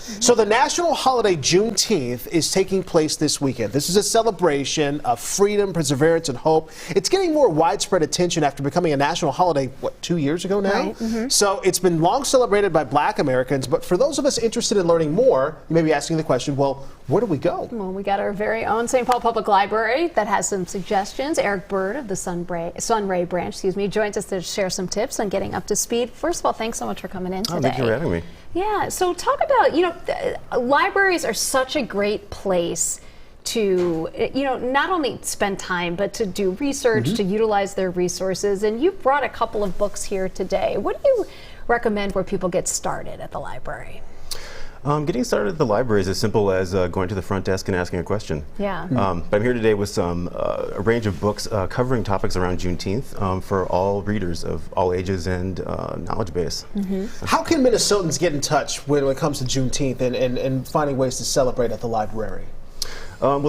So the national holiday Juneteenth is taking place this weekend. This is a celebration of freedom, perseverance, and hope. It's getting more widespread attention after becoming a national holiday, what, 2 years ago now? Right. So it's been long celebrated by Black Americans, but for those of us interested in learning more, you may be asking the question, well, where do we go? Well, we got our very own St. Paul Public Library that has some suggestions. Eric Byrd of the Sunray branch, joins us to share some tips on getting up to speed. First of all, thanks so much for coming in today. Oh, thank you for having me. Yeah, so talk about, libraries are such a great place to, not only spend time, but to do research, to utilize their resources. And you brought a couple of books here today. What do you recommend where people get started at the library? Getting started at the library is as simple as going to the front desk and asking a question. Yeah. But I'm here today with a range of books covering topics around Juneteenth for all readers of all ages and knowledge base. How can Minnesotans get in touch when it comes to Juneteenth and finding ways to celebrate at the library? Well,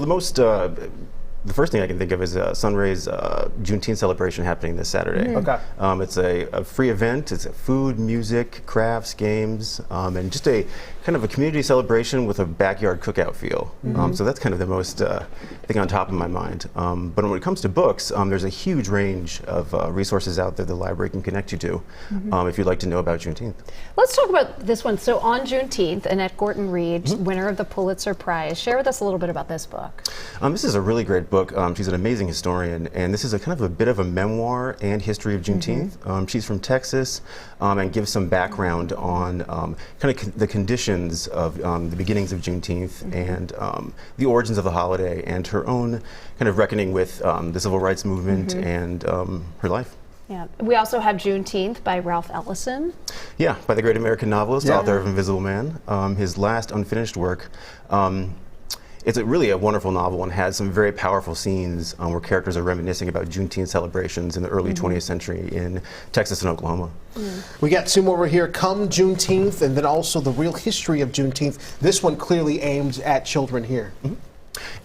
the first thing I can think of is Sunray's Juneteenth celebration happening this Saturday. Okay. It's a free event. It's food, music, crafts, games, and just a kind of a community celebration with a backyard cookout feel. So that's kind of the most thing on top of my mind. But when it comes to books, there's a huge range of resources out there the library can connect you to if you'd like to know about Juneteenth. Let's talk about this one. So on Juneteenth, Annette Gorton-Reed, winner of the Pulitzer Prize, share with us a little bit about this book. This is a really great book. She's an amazing historian, and this is a kind of a bit of a memoir and history of Juneteenth. She's from Texas and gives some background on kind of the conditions of the beginnings of Juneteenth and the origins of the holiday and her own kind of reckoning with the civil rights movement and her life. Yeah. We also have Juneteenth by Ralph Ellison. Yeah, by the great American novelist, author of Invisible Man. His last unfinished work. It's really a wonderful novel and has some very powerful scenes where characters are reminiscing about Juneteenth celebrations in the early 20th century in Texas and Oklahoma. We got two more here, Come Juneteenth, and then also The Real History of Juneteenth. This one clearly aimed at children here.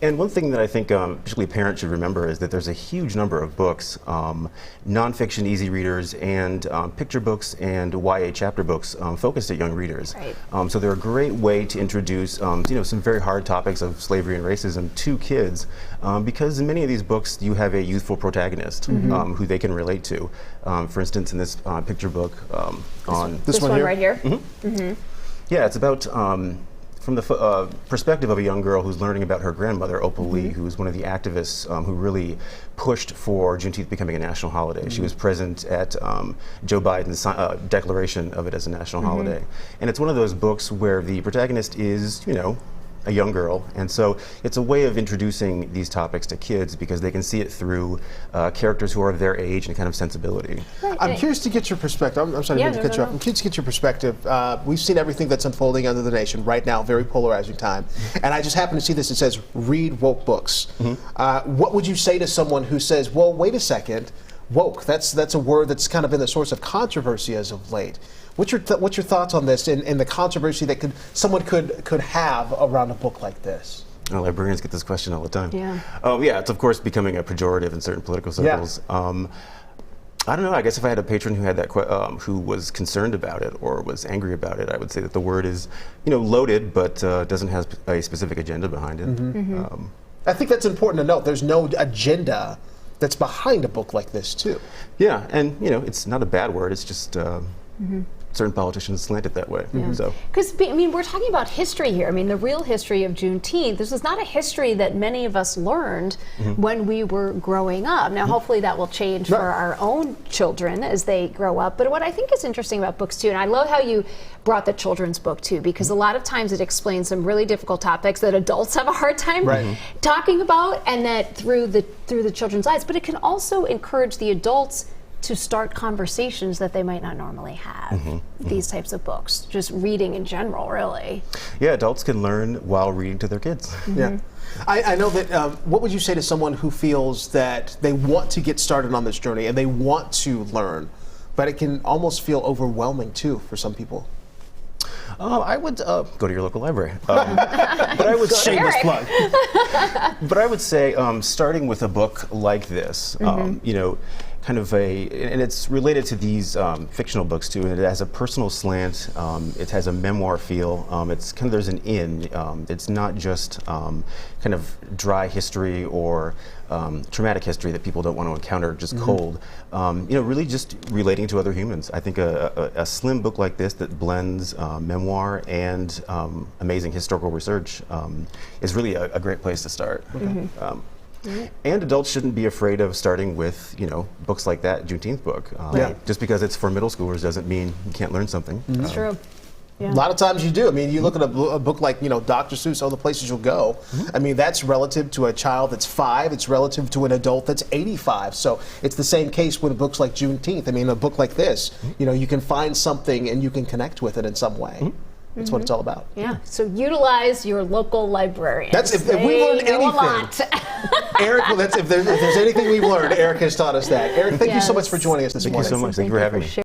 And one thing that I think particularly parents should remember is that there's a huge number of books, nonfiction easy readers and picture books and YA chapter books focused at young readers. Right. So they're a great way to introduce some very hard topics of slavery and racism to kids because in many of these books you have a youthful protagonist who they can relate to. For instance, in this picture book this one right here. Yeah, it's about from the perspective of a young girl who's learning about her grandmother, Opal Lee, who was one of the activists who really pushed for Juneteenth becoming a national holiday. She was present at Joe Biden's declaration of it as a national holiday. And it's one of those books where the protagonist is, a young girl, and so it's a way of introducing these topics to kids because they can see it through characters who are of their age and kind of sensibility. Right. I'm curious to get your perspective. I'm sorry to cut you off. I'm curious to get your perspective. We've seen everything that's unfolding under the nation right now, very polarizing time, and I just happen to see this. It says, read woke books. What would you say to someone who says, well, wait a second, woke, that's a word that's kind of been the source of controversy as of late. What's your thoughts on this and the controversy that someone could have around a book like this? Librarians get this question all the time. Yeah. Oh yeah, it's of course becoming a pejorative in certain political circles. I don't know. I guess if I had a patron who had that who was concerned about it or was angry about it, I would say that the word is, loaded, but doesn't have a specific agenda behind it. I think that's important to note. There's no agenda that's behind a book like this, too. Yeah, and it's not a bad word. It's just certain politicians slant it that way. So, because we're talking about history here. The real history of Juneteenth. This is not a history that many of us learned when we were growing up. Now, hopefully, that will change for our own children as they grow up. But what I think is interesting about books too, and I love how you brought the children's book too, because a lot of times it explains some really difficult topics that adults have a hard time talking about, and that through the children's eyes. But it can also encourage the adults to start conversations that they might not normally have. These types of books, just reading in general, really. Yeah, adults can learn while reading to their kids. Yeah. I know that, what would you say to someone who feels that they want to get started on this journey and they want to learn, but it can almost feel overwhelming too for some people? I would go to your local library. But I would shameless plug. But I would say, starting with a book like this, kind of and it's related to these fictional books too, and it has a personal slant, it has a memoir feel, it's kind of, there's an it's not just kind of dry history or traumatic history that people don't want to encounter just cold, really just relating to other humans. I think a slim book like this that blends memoir and amazing historical research is really a great place to start. And adults shouldn't be afraid of starting with, books like that Juneteenth book. Just because it's for middle schoolers doesn't mean you can't learn something. It's true. Yeah. A lot of times you do. I mean, you look at a book like, Dr. Seuss, All the Places You'll Go. I mean, that's relative to a child that's 5. It's relative to an adult that's 85. So it's the same case with books like Juneteenth. I mean, a book like this, you can find something and you can connect with it in some way. That's what it's all about. Yeah. So utilize your local librarian. That's if we learned anything. Eric, if there's anything we've learned, Eric has taught us that. Eric, thank you so much for joining us this morning. Thank you so much. Thank you for having me.